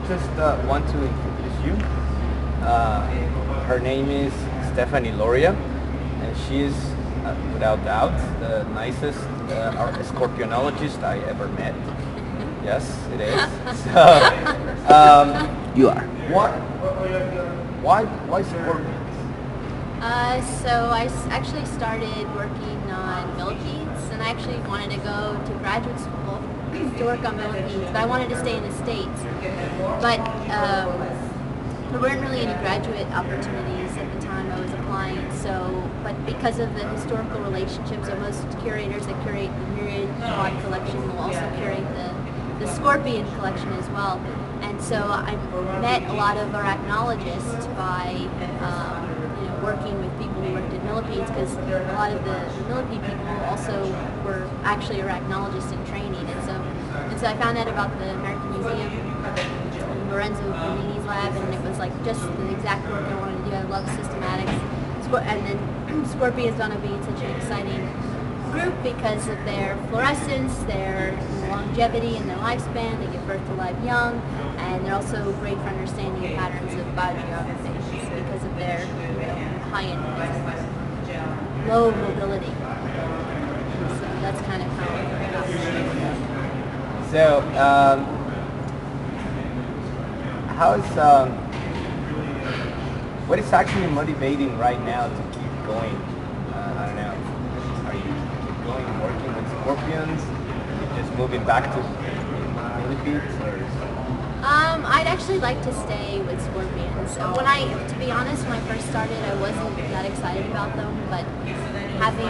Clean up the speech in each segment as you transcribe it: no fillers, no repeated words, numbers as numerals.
just want to introduce you. Her name is Stephanie Loria, and she is, without doubt, the nicest scorpionologist I ever met. Yes, it is. So, you are. Why scorpions? So I actually started working on millipedes, and I actually wanted to go to graduate school to work on millipedes, but I wanted to stay in the States. But there weren't really any graduate opportunities at the time I was applying, but because of the historical relationships of most curators that curate the myriad pod collection will also curate the scorpion collection as well. And so I met a lot of arachnologists by working with people who worked at millipedes, because a lot of the millipede people also were actually arachnologists in training. And so I found out about the American Museum, Lorenzo Bernini's lab, and it was like just the exact work I wanted to do. I love systematics. And then scorpions wound up being such an exciting group because of their fluorescence, their longevity and their lifespan. They give birth to live young, and they're also great for understanding patterns of biogeography because of their high independence, low mobility. So that's kind of how it got started. So, what is actually motivating right now to keep going? I don't know. Are you keep going working with scorpions? Are you just moving back to millipedes? I'd actually like to stay with scorpions. To be honest, when I first started, I wasn't that excited about them, but having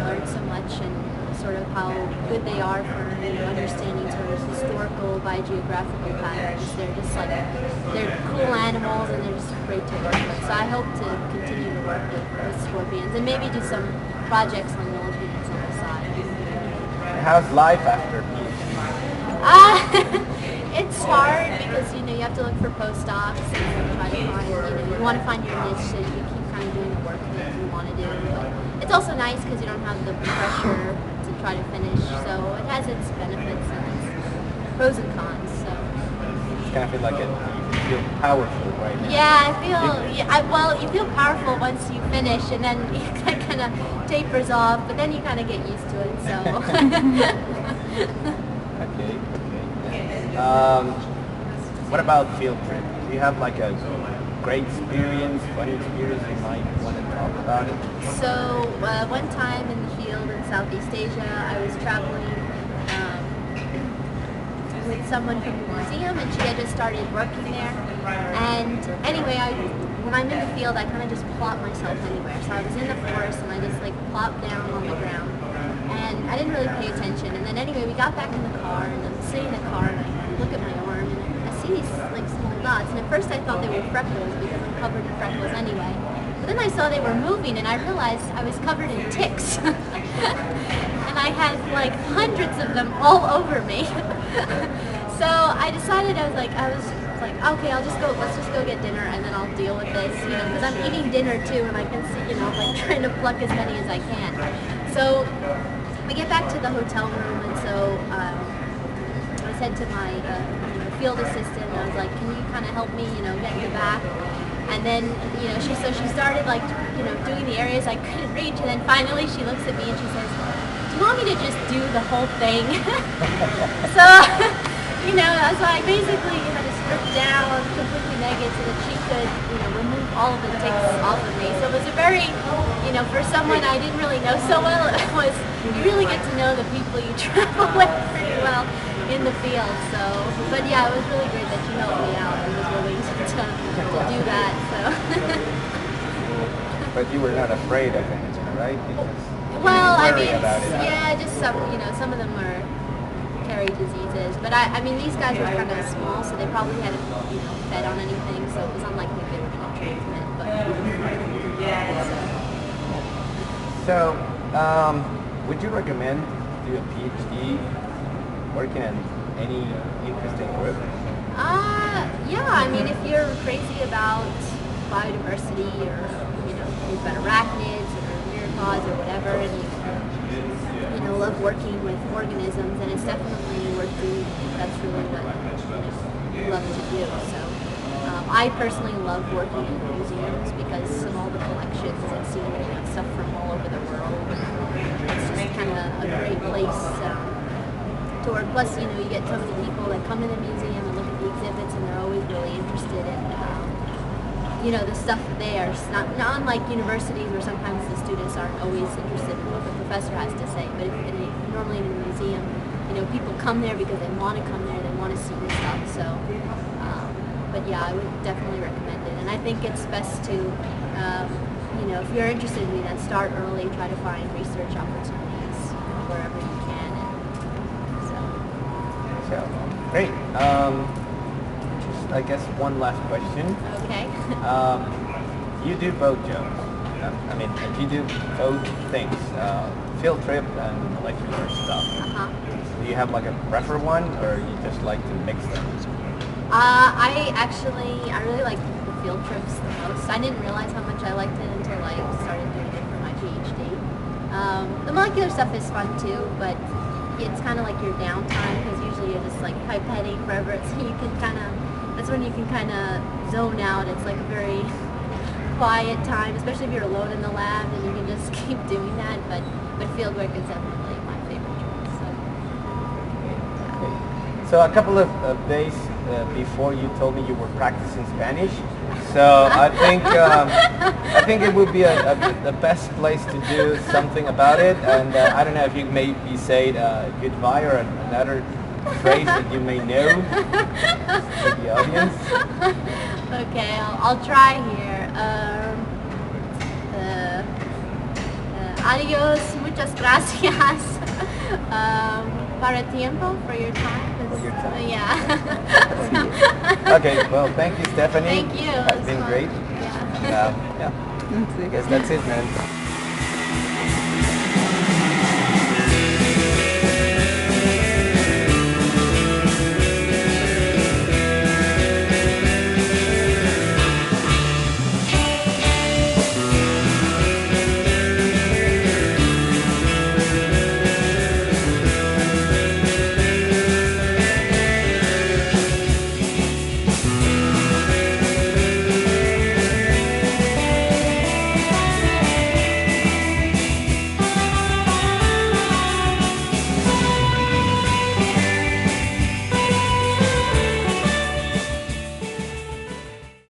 learned so much and sort of how good they are for understanding sort of historical biogeographical patterns, they're just they're cool animals and they're just great to work with. So I hope to continue to work with scorpions and maybe do some projects on millipedes on the side. How's life after PhD? It's hard because you have to look for postdocs and try to find you want to find your niche so you keep kind of doing the work that you want to do. But it's also nice because you don't have the pressure to try to finish. So it has its benefits and its pros and cons. So it's kind of feel like you feel powerful right now. Yeah, I feel well. You feel powerful once you finish, and then it kind of tapers off. But then you kind of get used to it. So. Okay. What about field trip? Do you have like a great experience, funny experience you might want to talk about it? So one time in the field in Southeast Asia, I was traveling with someone from the museum, and she had just started working there. And anyway, when I'm in the field, I kind of just plop myself anywhere. So I was in the forest, and I just plopped down on the ground. And I didn't really pay attention. And then anyway, we got back in the car, and I'm sitting in the car, and I look at my arm, and I see these small dots. And at first I thought they were freckles because I'm covered in freckles anyway. But then I saw they were moving, and I realized I was covered in ticks. And I had hundreds of them all over me. So I decided I was like, okay, let's just go get dinner, and then I'll deal with this, because I'm eating dinner too, and I can see, trying to pluck as many as I can. So we get back to the hotel room, and so I said to my field assistant, I was like, can you kind of help me, get in the back? And then, she started doing the areas I couldn't reach, and then finally she looks at me and she says, do you want me to just do the whole thing? So, I was like, basically, to strip down completely naked so that she could, remove all of the ticks off of me. So it was a very, for someone I didn't really know so well, you really get to know the people you travel with pretty well in the field. So, but yeah, it was really great that she helped me out and was willing to do that. So. But you were not afraid of anything, right? Well, I mean, yeah, just some of them are carry diseases. But these guys were kind of small, so they probably hadn't, fed on anything, so it was unlikely they were going to transmit. But so, would you recommend do a PhD working in any interesting group? Yeah. If you're crazy about biodiversity, or you've got arachnids or myriapods or whatever, and you love working with organisms, and it's definitely worth doing. That's really what love to do. So I personally love working in museums because of all the collections and seeing stuff from all over the world. It's just kind of a great place to work. Plus, you get so many people that come in the museum and look at the exhibits, and they're always really interested in the stuff there. It's not unlike universities where sometimes the students aren't always interested in what the professor has to say. But normally in a museum, people come there because they want to come there, they want to see the stuff. So, but yeah, I would definitely recommend it. And I think it's best to, if you're interested in that, start early, try to find research opportunities wherever you can. So great. I guess one last question. Okay. You do both jobs. You do both things, field trip and lecture stuff. Do you have like a preferred one, or you just like to mix them? I really like the field trips the most. I didn't realize how much I liked it until I started doing it for my PhD. The molecular stuff is fun too, but it's kind of like your downtime because usually you're just like pipetting forever, so you can that's when you can kind of zone out. It's like a very quiet time, especially if you're alone in the lab, and you can just keep doing that. But field work is definitely my favorite choice. So a couple of days before, you told me you were practicing Spanish. So I think it would be the best place to do something about it. And I don't know if you maybe say goodbye or another phrase that you may know to the audience. Okay, I'll try here. Adios, muchas gracias para tiempo, for your time. For your time. Yeah. Okay, well, thank you, Stephanie. Thank you. It's been great. Yeah. I guess that's it, man.